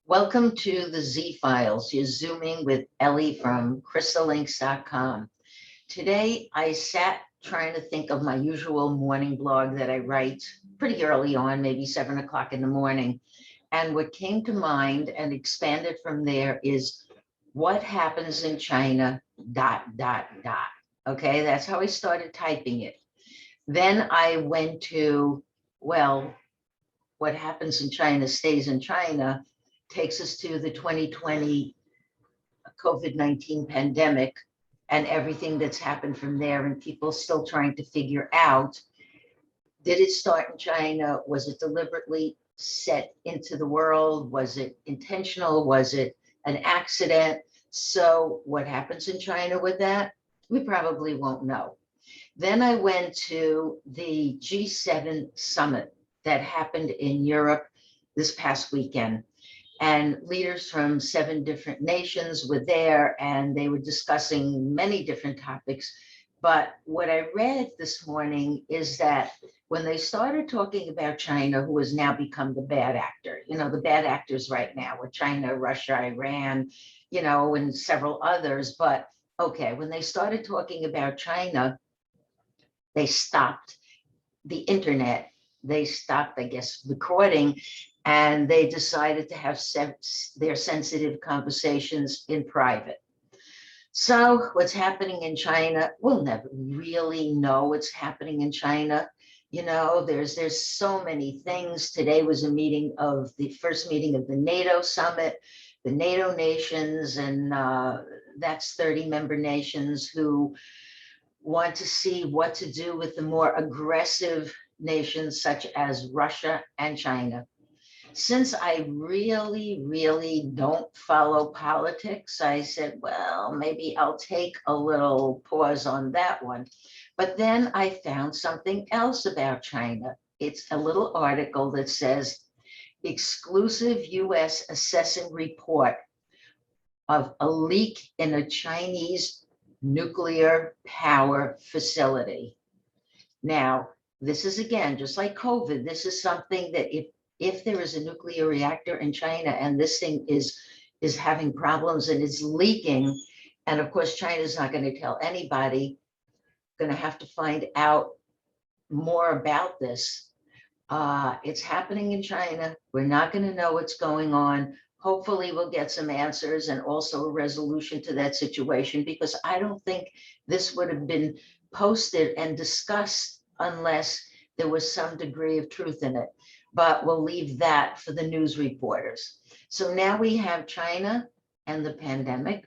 Welcome to the Z Files. You're Zooming with Ellie from crystallinks.com. Today, I sat trying to think of my usual morning blog that I write pretty early on, maybe 7 o'clock in the morning. And what came to mind and expanded from there is what happens in China, dot, dot, dot. Okay, that's how I started typing it. Then I went to, well, what happens in China stays in China, takes us to the 2020 COVID-19 pandemic and everything that's happened from there, and people still trying to figure out, did it start in China? Was it deliberately set into the world? Was it intentional? Was it an accident? So what happens in China with that? We probably won't know. Then I went to the G7 summit that happened in Europe this past weekend. And leaders from 7 different nations were there, and they were discussing many different topics. But what I read this morning is that when they started talking about China, who has now become the bad actor, the bad actors right now with China, Russia, Iran, and several others. But okay, when they started talking about China, they stopped the internet. They stopped, I guess, recording, and they decided to have their sensitive conversations in private. So what's happening in China, we'll never really know what's happening in China. There's so many things. Today was the first meeting of the NATO summit, the NATO nations, and that's 30 member nations who want to see what to do with the more aggressive nations such as Russia and China. Since I really, really don't follow politics, I said, well, maybe I'll take a little pause on that one. But then I found something else about China. It's a little article that says, exclusive US assessing report of a leak in a Chinese nuclear power facility. Now, this is again, just like COVID, this is something that if there is a nuclear reactor in China and this thing is having problems and it's leaking, and of course, China's not going to tell anybody, going to have to find out more about this. It's happening in China. We're not going to know what's going on. Hopefully we'll get some answers and also a resolution to that situation, because I don't think this would have been posted and discussed unless there was some degree of truth in it. But we'll leave that for the news reporters. So now we have China and the pandemic.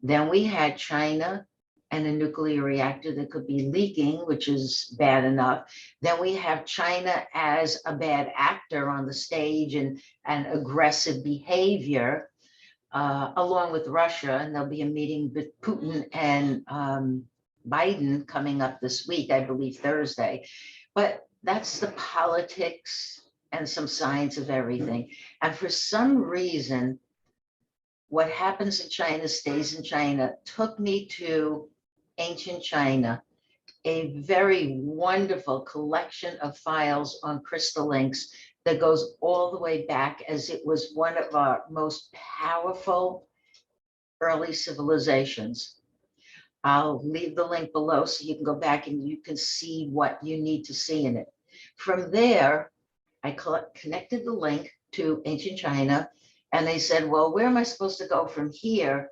Then we had China and a nuclear reactor that could be leaking, which is bad enough. Then we have China as a bad actor on the stage and aggressive behavior, along with Russia. And there'll be a meeting with Putin and Biden coming up this week, I believe Thursday. But that's the politics and some science of everything. And for some reason, what happens in China stays in China took me to ancient China, a very wonderful collection of files on Crystal Links that goes all the way back, as it was one of our most powerful early civilizations. I'll leave the link below so you can go back and you can see what you need to see in it. From there, I connected the link to ancient China, and they said, well, where am I supposed to go from here?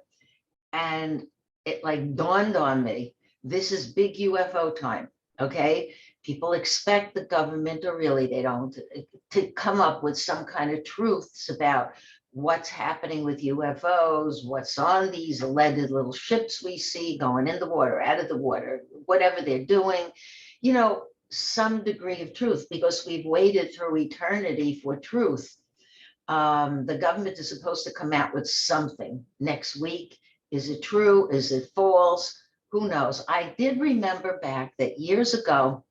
And it like dawned on me, this is big UFO time, okay? People expect the government, or really they don't, to come up with some kind of truths about what's happening with UFOs, what's on these alleged little ships we see going in the water, out of the water, whatever they're doing, some degree of truth, because we've waited through eternity for truth. The government is supposed to come out with something next week. Is it true? Is it false? Who knows? I did remember back that years ago,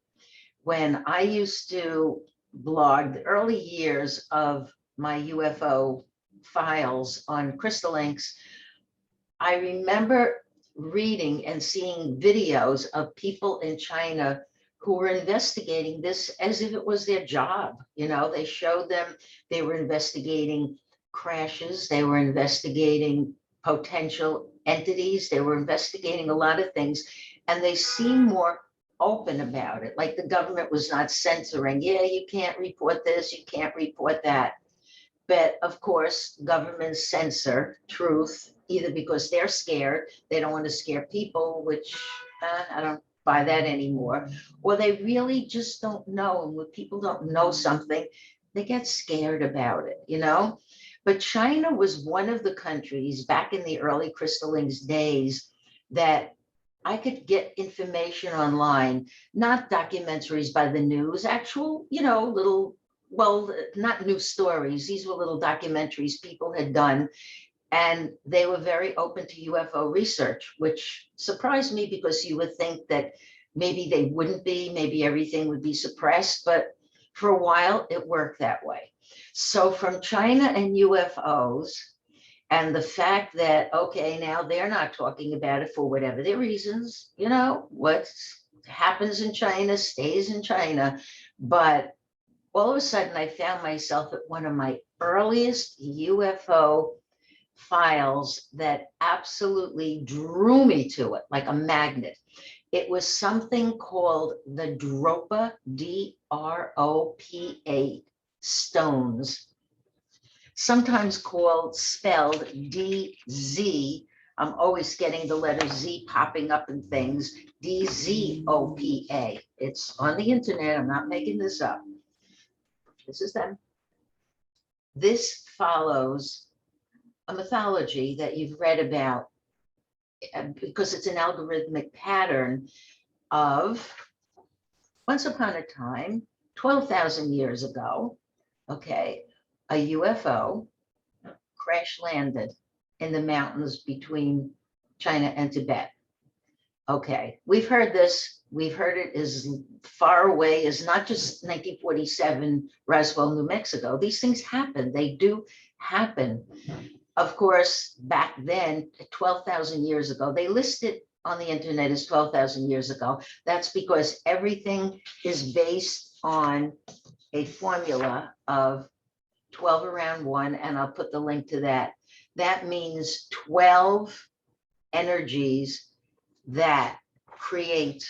when I used to blog the early years of my UFO files on Crystal Links, I remember reading and seeing videos of people in China who were investigating this as if it was their job. They showed them, they were investigating crashes. They were investigating potential entities. They were investigating a lot of things, and they seemed more open about it. Like the government was not censoring, yeah, you can't report this, you can't report that. But of course, governments censor truth, either because they're scared, they don't want to scare people, which I don't buy that anymore, or they really just don't know. And when people don't know something, they get scared about it, you know? But China was one of the countries back in the early crystallings days that I could get information online, not documentaries by the news, actual, little, well, not news stories. These were little documentaries people had done, and they were very open to UFO research, which surprised me because you would think that maybe they wouldn't be, maybe everything would be suppressed, but for a while it worked that way. So from China and UFOs, and the fact that, okay, now they're not talking about it for whatever their reasons, what happens in China stays in China. But all of a sudden, I found myself at one of my earliest UFO files that absolutely drew me to it like a magnet. It was something called the Dropa, Dropa stones, sometimes spelled DZ. I'm always getting the letter Z popping up in things. DZOPA. It's on the internet. I'm not making this up. This is them. This follows a mythology that you've read about because it's an algorithmic pattern of once upon a time, 12,000 years ago, okay, a UFO crash landed in the mountains between China and Tibet. Okay, we've heard this. We've heard it as far away as not just 1947 Roswell, New Mexico. These things happen. They do happen. Of course, back then, 12,000 years ago, they listed on the internet as 12,000 years ago. That's because everything is based on a formula of 12 around 1, and I'll put the link to that. That means 12 energies that create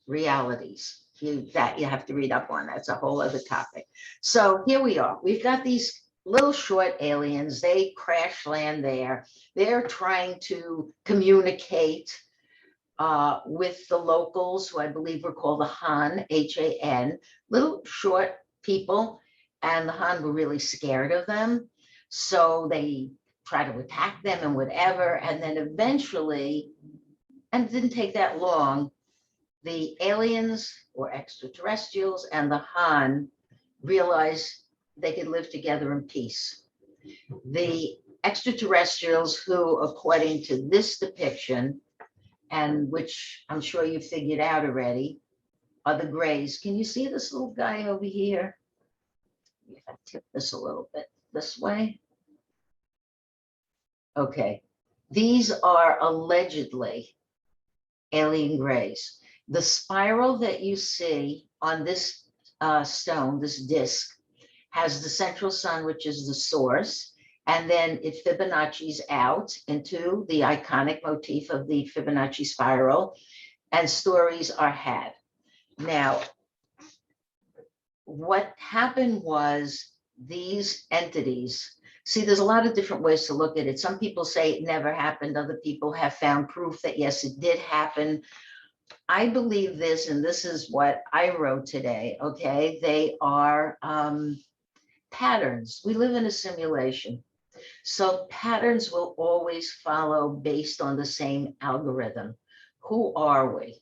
realities. You have to read up on. That's a whole other topic. So here we are. We've got these little short aliens. They crash land there. They're trying to communicate with the locals, who I believe were called the Han, H-A-N, little short people. And the Han were really scared of them. So they try to attack them and whatever. And then eventually, and it didn't take that long, the aliens or extraterrestrials and the Han realized they could live together in peace. The extraterrestrials, who, according to this depiction, and which I'm sure you figured out already, are the grays. Can you see this little guy over here? If I tip this a little bit this way. Okay, these are allegedly alien grays. The spiral that you see on this stone, this disc, has the central sun, which is the source, and then it Fibonacci's out into the iconic motif of the Fibonacci spiral, and stories are had. Now, what happened was these entities, see, there's a lot of different ways to look at it. Some people say it never happened. Other people have found proof that, yes, it did happen. I believe this, and this is what I wrote today, okay? They are patterns. We live in a simulation. So patterns will always follow based on the same algorithm. Who are we?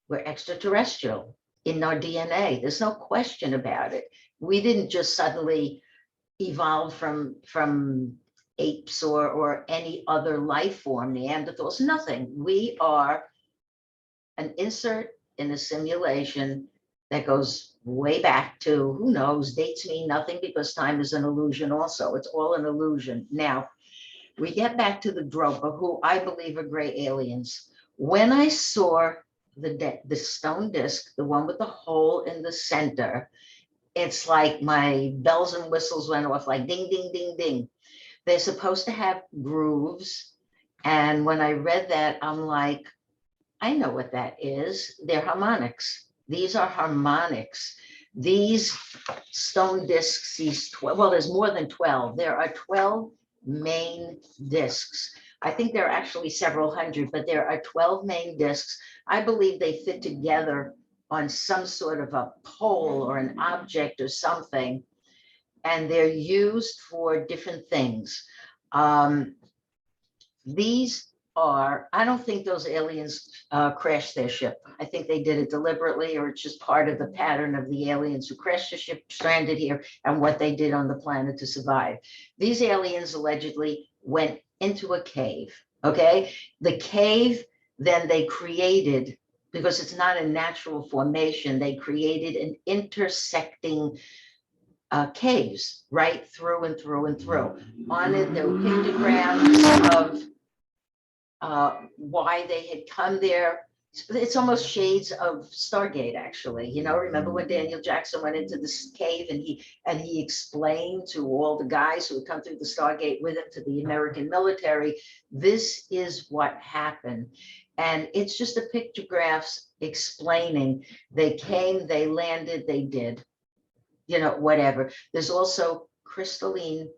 We're extraterrestrial in our DNA. There's no question about it. We didn't just suddenly evolve from apes or any other life form, Neanderthals, nothing. We are an insert in a simulation that goes way back to, who knows, dates mean nothing because time is an illusion also. It's all an illusion. Now, we get back to the Dropa, who I believe are gray aliens. When I saw the stone disc, the one with the hole in the center, it's like my bells and whistles went off like ding, ding, ding, ding. They're supposed to have grooves. And when I read that, I'm like, I know what that is. They're harmonics. These are harmonics. These stone discs, well, there's more than 12. There are 12 main discs. I think there are actually several hundred, but there are 12 main discs. I believe they fit together on some sort of a pole or an object or something, and they're used for different things. Um, these I don't think those aliens crashed their ship. I think they did it deliberately, or it's just part of the pattern of the aliens who crashed the ship, stranded here, and what they did on the planet to survive. These aliens allegedly went into a cave, okay? The cave, then they created, because it's not a natural formation, they created an intersecting caves right through and through and through. On it, there were pictograms of why they had come there. It's almost shades of Stargate, actually. You know, remember when Daniel Jackson went into this cave and he explained to all the guys who had come through the Stargate with him to the American military, this is what happened. And it's just the pictographs explaining they came, they landed, they did, you know, whatever. There's also crystalline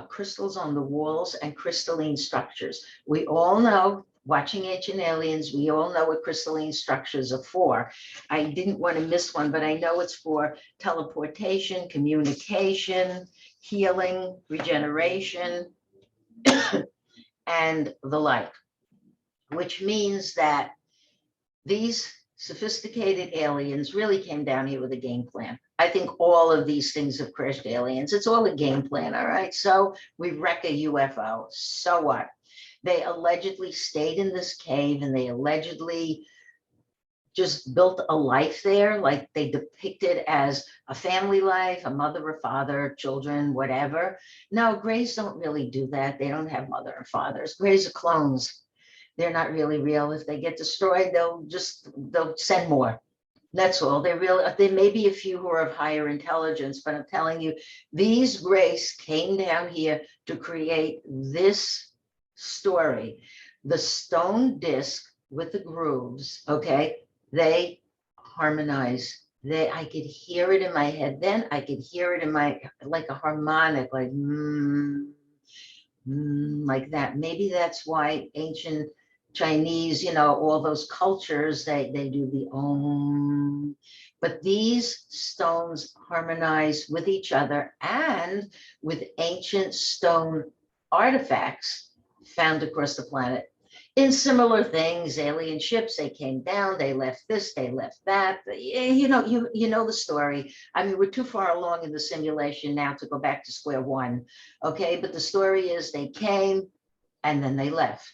crystals on the walls and crystalline structures. We all know, watching Ancient Aliens, we all know what crystalline structures are for. I didn't want to miss one, but I know it's for teleportation, communication, healing, regeneration, and the like, which means that these sophisticated aliens really came down here with a game plan. I think all of these things have crashed aliens. It's all a game plan, all right? So we wreck a UFO, so what? They allegedly stayed in this cave and they allegedly just built a life there, like they depict it as a family life, a mother or father, children, whatever. No, Greys don't really do that. They don't have mother and fathers. Greys are clones. They're not really real. If they get destroyed, they'll send more. That's all. They're real. There may be a few who are of higher intelligence, but I'm telling you, these Greys came down here to create this story. The stone disc with the grooves, okay, they harmonize. I could hear it in my head. Then I could hear it in my, like a harmonic, like like that. Maybe that's why ancient Chinese, you know, all those cultures, they do the om. But these stones harmonize with each other and with ancient stone artifacts found across the planet. In similar things, alien ships, they came down, they left this, they left that. You know, you know the story. I mean, we're too far along in the simulation now to go back to square one. Okay, but the story is they came and then they left.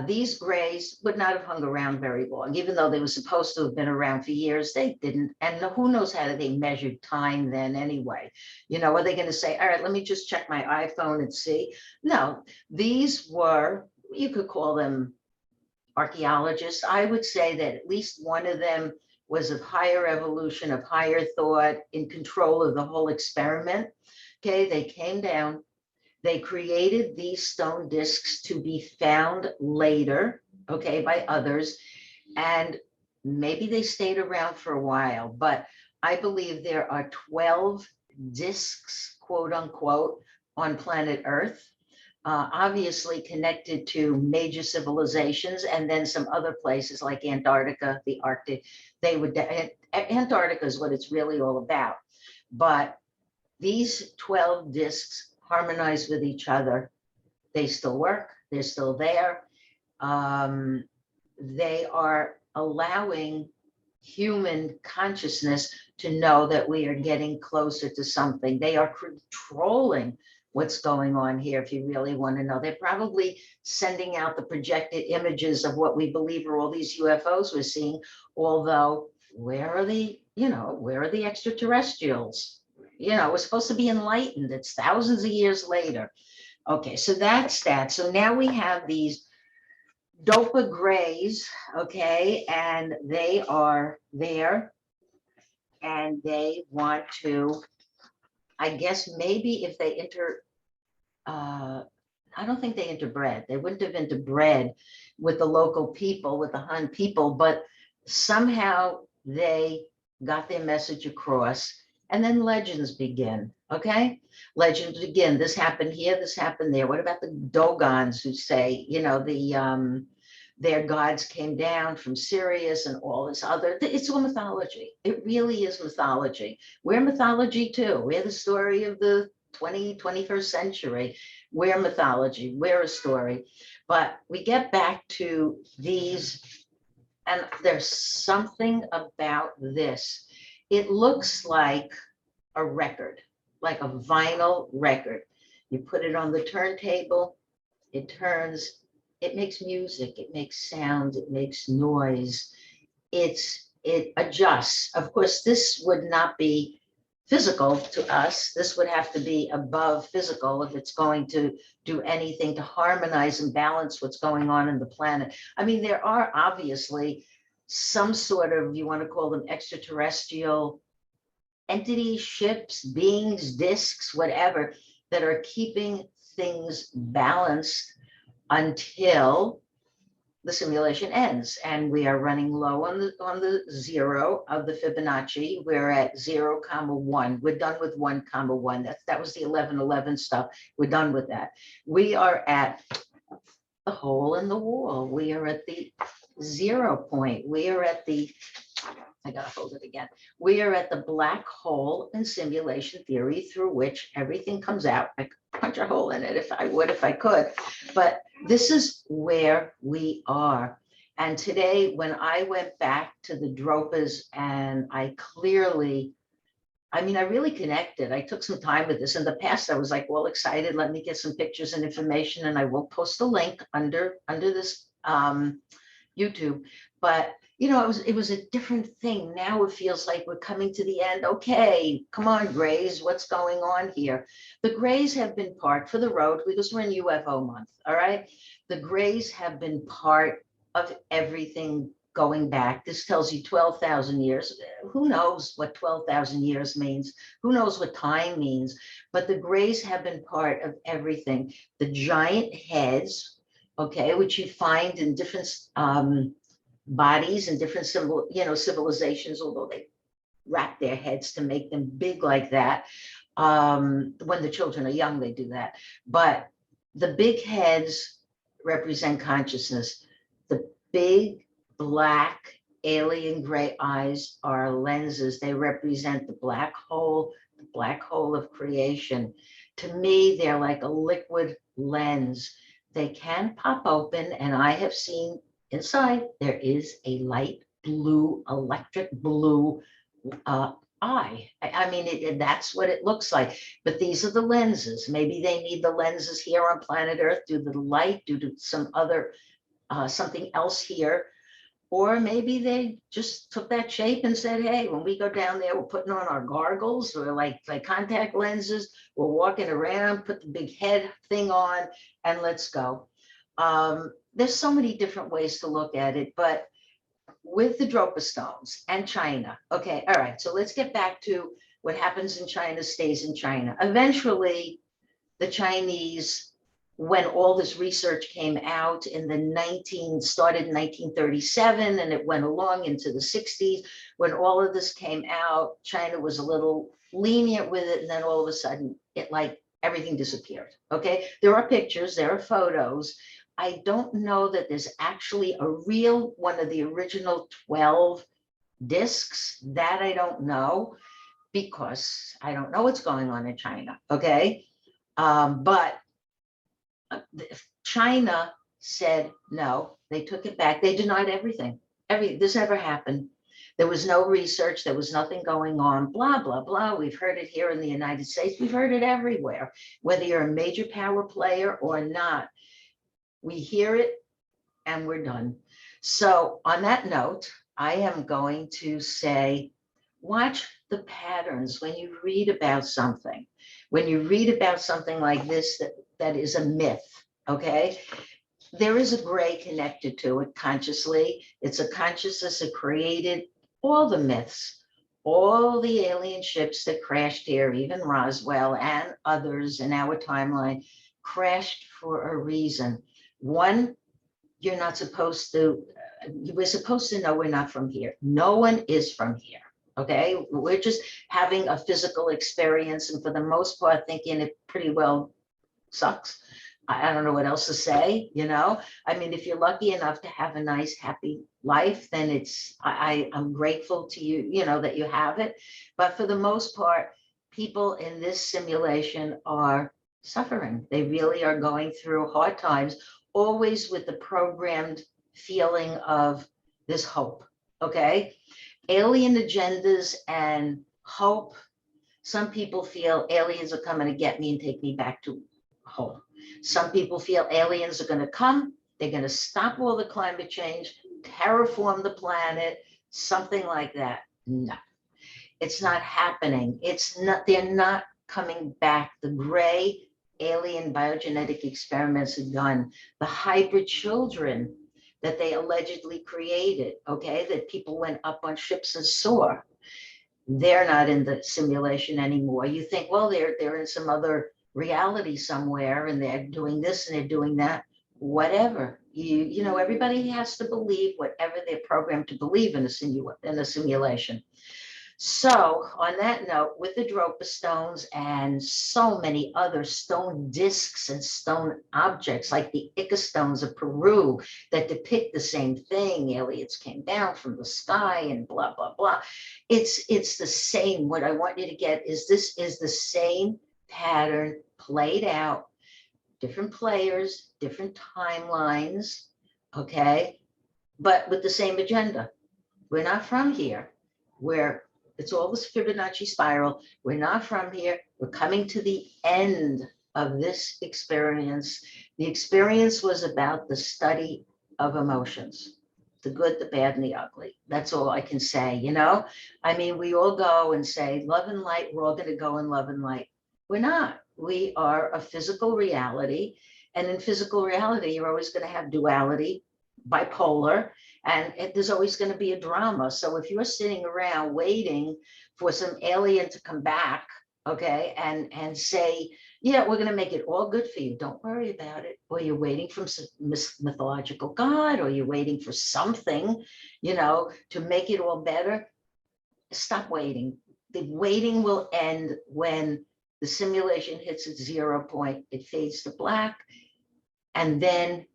These Greys would not have hung around very long, even though they were supposed to have been around for years. They didn't. And who knows how they measured time then anyway? You know, are they going to say, all right, let me just check my iPhone and see? No, these were, you could call them archaeologists. I would say that at least one of them was of higher evolution, of higher thought, in control of the whole experiment. Okay, they came down. They created these stone discs to be found later, okay, by others. And maybe they stayed around for a while, but I believe there are 12 discs, quote unquote, on planet Earth, obviously connected to major civilizations, and then some other places like Antarctica, the Arctic. Antarctica is what it's really all about. But these 12 discs harmonize with each other. They still work. They're still there. They are allowing human consciousness to know that we are getting closer to something. They are controlling what's going on here, if you really want to know. They're probably sending out the projected images of what we believe are all these UFOs we're seeing, although where are the extraterrestrials? You know, we're supposed to be enlightened. It's thousands of years later. Okay, so that's that. So now we have these Dropa Greys, okay, and they are there and they want to, I guess maybe if they I don't think they interbred. They wouldn't have interbred with the local people, with the Han people, but somehow they got their message across. And then legends begin, okay? Legends begin. This happened here, this happened there. What about the Dogons who say, their gods came down from Sirius and all this other, it's all mythology. It really is mythology. We're mythology too. We're the story of the 21st century. We're mythology, we're a story. But we get back to these, and there's something about this. It looks like a record, like a vinyl record. You put it on the turntable, it turns, it makes music, it makes sound, it makes noise. It adjusts. Of course, this would not be physical to us. This would have to be above physical if it's going to do anything to harmonize and balance what's going on in the planet. I mean, there are obviously some sort of, you want to call them extraterrestrial entities, ships, beings, discs, whatever, that are keeping things balanced until the simulation ends, and we are running low on the zero of the Fibonacci. We're at 0,1. We're done with 1,1. That was the 1111 stuff. We're done with that. We are at the hole in the wall. We are at the 0 point. We are at the, I gotta hold it again. We are at the black hole in simulation theory through which everything comes out. I could punch a hole in it if I could, but this is where we are. And today, when I went back to the Dropas and I really connected. I took some time with this. In the past, I was like, well, excited, let me get some pictures and information, and I will post a link under this YouTube. But it was a different thing. Now it feels like we're coming to the end. Okay, come on, Grays, what's going on here? The Grays have been part for the road because we're in UFO month, all right? The Grays have been part of everything going back. This tells you 12,000 years. Who knows what 12,000 years means? Who knows what time means? But the Grays have been part of everything. The giant heads, okay, which you find in different bodies and different civilizations, although they wrap their heads to make them big like that. When the children are young, they do that. But the big heads represent consciousness. The big black alien gray eyes are lenses. They represent the black hole of creation. To me, they're like a liquid lens. They can pop open, and I have seen inside there is a light blue, electric blue eye. I mean, that's what it looks like. But these are the lenses. Maybe they need the lenses here on planet Earth due to the light, due to some other something else here. Or maybe they just took that shape and said, hey, when we go down there, we're putting on our goggles or like contact lenses. We're walking around, put the big head thing on, and let's go. There's so many different ways to look at it, but with the Dropa stones and China. Okay, all right, so let's get back to what happens in China stays in China. Eventually, the Chinese, when all this research came out started in 1937, and it went along into the 60s, when all of this came out, China was a little lenient with it, and then all of a sudden, everything disappeared, okay? There are pictures, there are photos. I don't know that there's actually a real one of the original 12 discs. That I don't know, because I don't know what's going on in China, okay? But China said no, they took it back. They denied everything. This never happened. There was no research. There was nothing going on, blah, blah, blah. We've heard it here in the United States. We've heard it everywhere, whether you're a major power player or not. We hear it and we're done. So on that note, I am going to say, watch the patterns when you read about something. When you read about something like this, that is a myth, okay? There is a gray connected to it consciously. It's a consciousness that created all the myths, all the alien ships that crashed here, even Roswell and others in our timeline, crashed for a reason. One, you're not supposed to, we're supposed to know we're not from here. No one is from here. Okay, we're just having a physical experience, and for the most part, thinking it pretty well sucks. I don't know what else to say, you know. I mean, if you're lucky enough to have a nice, happy life, then I'm grateful to you, you know, that you have it. But for the most part, people in this simulation are suffering. They really are going through hard times, always with the programmed feeling of this hope. Okay. Alien agendas and hope. Some people feel aliens are coming to get me and take me back to home. Some people feel aliens are going to come, they're going to stop all the climate change, terraform the planet, something like that. No, it's not happening. It's not, they're not coming back. The gray alien biogenetic experiments are done. The hybrid children that they allegedly created, okay, that people went up on ships and saw, they're not in the simulation anymore. You think, well, they're in some other reality somewhere and they're doing this and they're doing that, whatever. You know, everybody has to believe whatever they're programmed to believe in a simulation. So on that note, with the Dropa stones and so many other stone discs and stone objects like the Ica stones of Peru that depict the same thing, aliens came down from the sky and blah, blah, blah. It's the same. What I want you to get is this is the same pattern played out, different players, different timelines, okay, but with the same agenda. We're not from here. It's all this Fibonacci spiral. We're not from here. We're coming to the end of this experience. The experience was about the study of emotions, the good, the bad, and the ugly. That's all I can say, you know? I mean, we all go and say, love and light, we're all going to go in love and light. We're not. We are a physical reality. And in physical reality, you're always going to have duality, bipolar, and there's always going to be a drama. So if you're sitting around waiting for some alien to come back, okay, and say, yeah, we're going to make it all good for you, don't worry about it. Or you're waiting for some mythological god, or you're waiting for something, you know, to make it all better. Stop waiting. The waiting will end when the simulation hits its 0 point, it fades to black, and then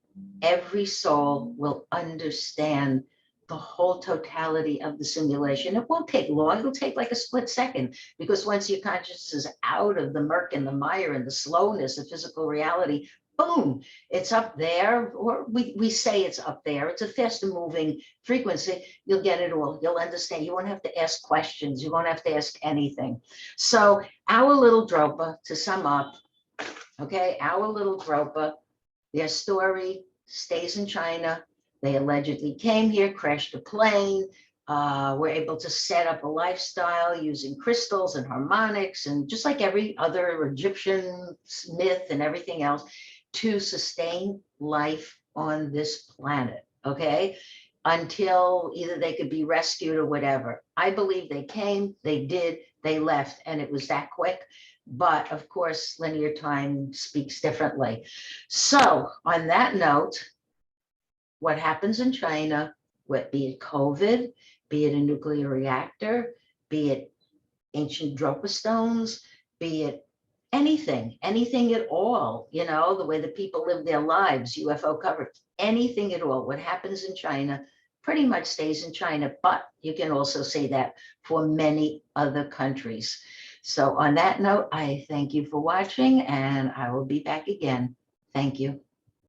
every soul will understand the whole totality of the simulation. It won't take long. It'll take like a split second, because once your consciousness is out of the murk and the mire and the slowness of physical reality, boom, it's up there, or we say it's up there. It's a faster moving frequency. You'll get it all. You'll understand. You won't have to ask questions. You won't have to ask anything. So our little Dropa, to sum up, okay, our little Dropa, their story stays in China. They allegedly came here, crashed a plane, were able to set up a lifestyle using crystals and harmonics, and just like every other Egyptian myth and everything else, to sustain life on this planet, okay? Until either they could be rescued or whatever. I believe they came, they did, they left, and it was that quick. But of course, linear time speaks differently. So on that note, what happens in China, be it COVID, be it a nuclear reactor, be it ancient Dropa stones, be it anything at all, you know, the way the people live their lives, UFO coverage, anything at all. What happens in China pretty much stays in China, but you can also say that for many other countries. So on that note, I thank you for watching, and I will be back again. Thank you.